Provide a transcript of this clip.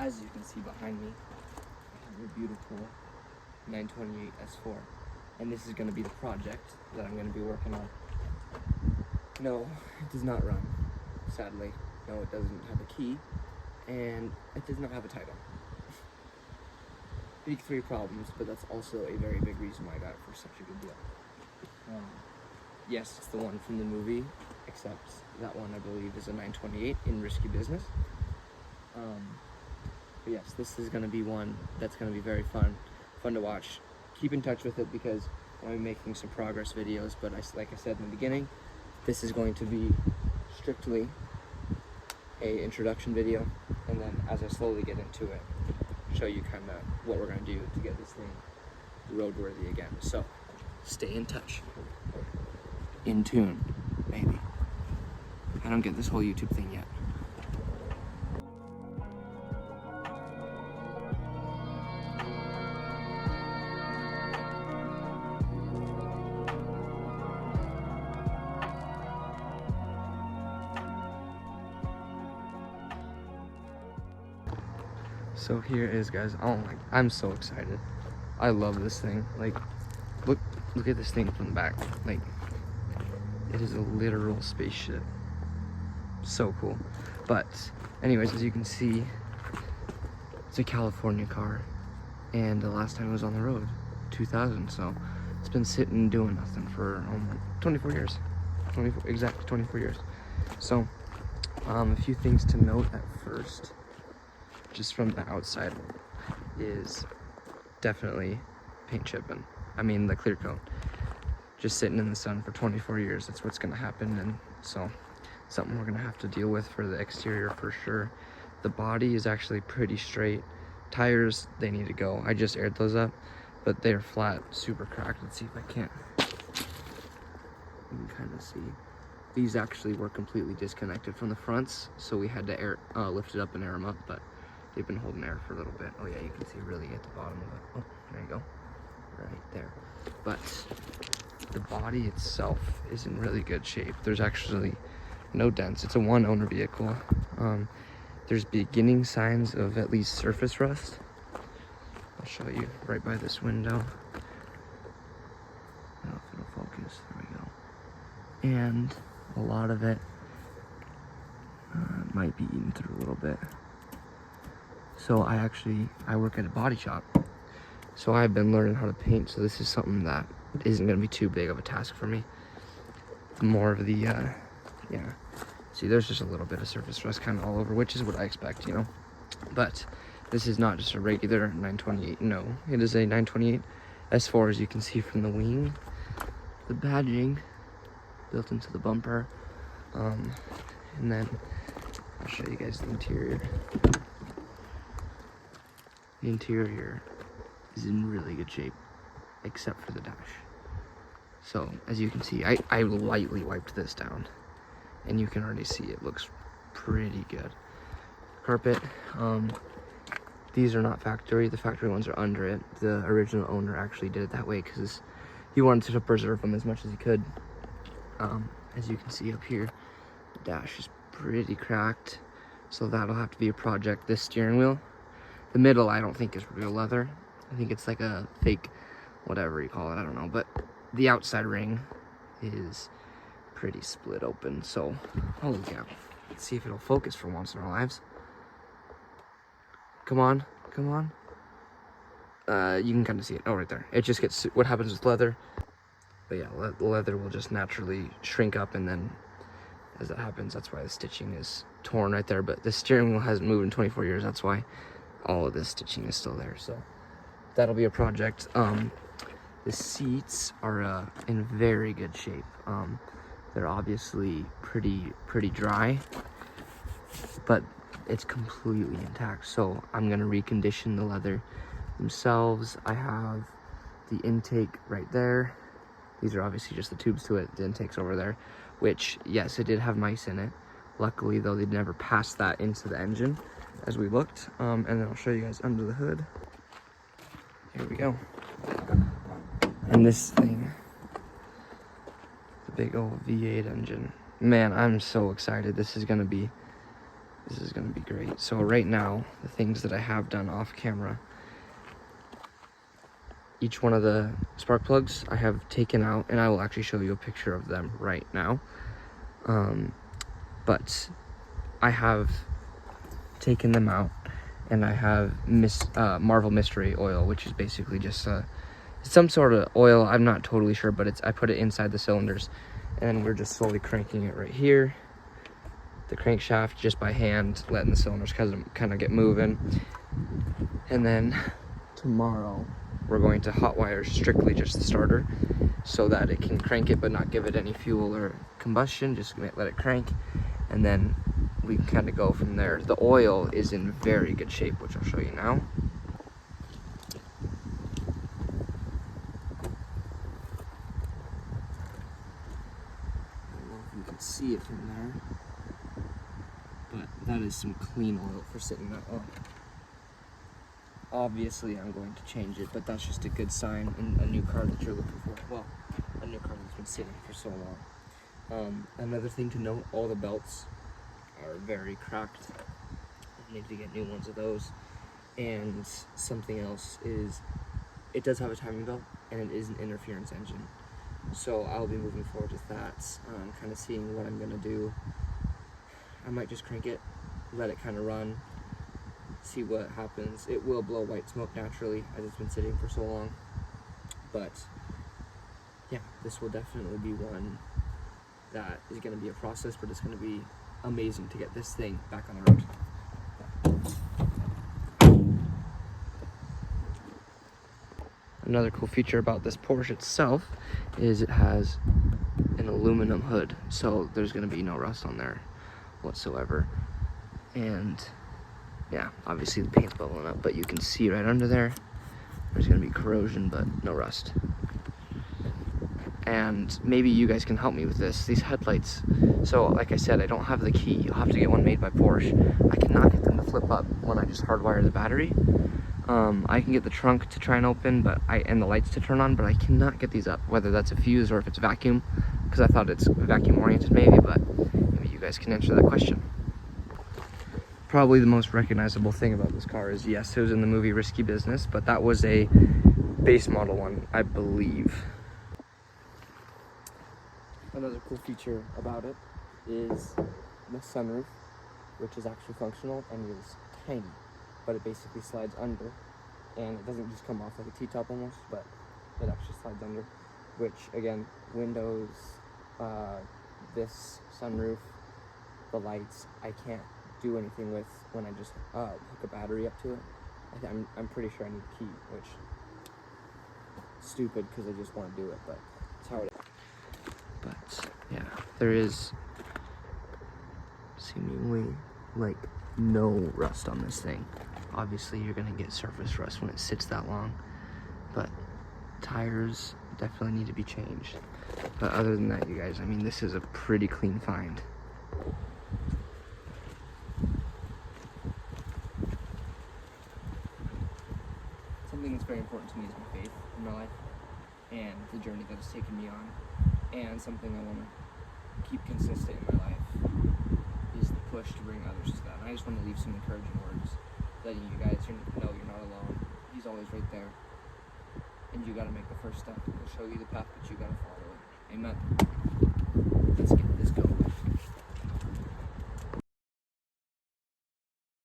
as you can see behind me, I have a beautiful 928 S4. And this is going to be the project that I'm going to be working on. No, it does not run, sadly. No, it doesn't have a key, and it does not have a title. Big three problems, but that's also a very big reason why I got it for such a good deal. Yes, it's the one from the movie, except that one I believe is a 928 in Risky Business. But yes, this is going to be one that's going to be very fun to watch. Keep in touch with it because I'm making some progress videos, but like I said in the beginning, this is going to be strictly a introduction video, and then as I slowly get into it, show you kind of what we're going to do to get this thing roadworthy again. So stay in touch, in tune, maybe. I don't get this whole YouTube thing yet. So here it is, guys. Oh my, I'm so excited. I love this thing. Like, look at this thing from the back. Like, it is a literal spaceship. So cool. But anyways, as you can see, it's a California car, and the last time it was on the road, 2000. So it's been sitting doing nothing for 24 years. Exactly 24 years. So a few things to note at first, just from the outside, is definitely paint chipping. I mean, the clear coat. Just sitting in the sun for 24 years, that's what's gonna happen, and so something we're gonna have to deal with for the exterior for sure. The body is actually pretty straight. Tires, they need to go. I just aired those up, but they're flat, super cracked. Let's see if I can't. You can kind of see. These actually were completely disconnected from the fronts, so we had to lift it up and air them up, but they've been holding air for a little bit. Oh yeah, you can see really at the bottom of it. Oh, there you go. Right there. But the body itself is in really good shape. There's actually no dents. It's a one-owner vehicle. There's beginning signs of at least surface rust. I'll show you right by this window. I don't know if it'll focus. There we go. And a lot of it might be eaten through a little bit. So I work at a body shop. So I've been learning how to paint, so this is something that isn't going to be too big of a task for me. More of the, yeah. See, there's just a little bit of surface rust kind of all over, which is what I expect, you know. But this is not just a regular 928, no. It is a 928 S4, as you can see from the wing. The badging built into the bumper. And then I'll show you guys the interior. The interior is in really good shape, except for the dash. So, as you can see, I lightly wiped this down, and you can already see it looks pretty good. Carpet, these are not factory. The factory ones are under it. The original owner actually did it that way because he wanted to preserve them as much as he could. As you can see up here, the dash is pretty cracked, so that'll have to be a project. This steering wheel, the middle, I don't think is real leather. I think it's like a fake, whatever you call it, I don't know. But the outside ring is pretty split open, so holy cow. Let's see if it'll focus for once in our lives. Come on, come on. You can kind of see it. Oh, right there. It just gets, what happens with leather. But yeah, leather will just naturally shrink up, and then as that happens, that's why the stitching is torn right there. But the steering wheel hasn't moved in 24 years. That's why all of this stitching is still there. So that'll be a project. The seats are in very good shape. They're obviously pretty dry, but it's completely intact. So I'm gonna recondition the leather themselves. I have the intake right there. These are obviously just the tubes to it. The intake's over there, which, yes, it did have mice in it. Luckily, though, they'd never passed that into the engine as we looked. And then I'll show you guys under the hood. Here we go. And this thing, the big old V8 engine. Man, I'm so excited. This is gonna be This is gonna be great. So right now, the things that I have done off camera, each one of the spark plugs I have taken out, and I will actually show you a picture of them right now. But I have taken them out, and I have Marvel Mystery Oil, which is basically just some sort of oil. I'm not totally sure, but I put it inside the cylinders, and we're just slowly cranking it right here. The crankshaft just by hand, letting the cylinders kind of get moving. And then tomorrow we're going to hot wire strictly just the starter so that it can crank it but not give it any fuel or combustion, just let it crank, and then we can kind of go from there. The oil is in very good shape, which I'll show you now. I don't know if you can see it from there, but that is some clean oil for sitting that long. Obviously I'm going to change it, but that's just a good sign in a new car that you're looking for. Well, a new car that's been sitting for so long. Another thing to note, all the belts are very cracked. I need to get new ones of those. And something else is, it does have a timing belt, and it is an interference engine. So I'll be moving forward with that, kind of seeing what I'm gonna do. I might just crank it, let it kind of run, see what happens. It will blow white smoke naturally, as it's been sitting for so long. But yeah, this will definitely be one that is gonna be a process, but it's gonna be amazing to get this thing back on the road. Another cool feature about this Porsche itself is it has an aluminum hood, so there's gonna be no rust on there whatsoever. And yeah, obviously the paint's bubbling up, but you can see right under there, there's gonna be corrosion, but no rust. And maybe you guys can help me with this. These headlights, so like I said, I don't have the key. You'll have to get one made by Porsche. I cannot get them to flip up when I just hardwire the battery. I can get the trunk to try and open, and the lights to turn on, but I cannot get these up, whether that's a fuse or if it's vacuum, because I thought it's vacuum oriented maybe, but maybe you guys can answer that question. Probably the most recognizable thing about this car is, yes, it was in the movie Risky Business, but that was a base model one, I believe. Another cool feature about it is the sunroof, which is actually functional and is tiny, but it basically slides under, and it doesn't just come off like a T-top almost, but it actually slides under, which again, windows, this sunroof, the lights, I can't do anything with when I just hook a battery up to it. I'm pretty sure I need a key, which is stupid because I just want to do it, but it's how it is. But yeah, there is seemingly like no rust on this thing. Obviously you're gonna get surface rust when it sits that long, but tires definitely need to be changed. But other than that, you guys, I mean, this is a pretty clean find. Something that's very important to me is my faith in my life and the journey that it's taken me on, and something I want to keep consistent in my life is the push to bring others to that. And I just want to leave some encouraging words, letting you guys know you're not alone. He's always right there, and you got to make the first step. He'll show you the path, but you got to follow it. Amen.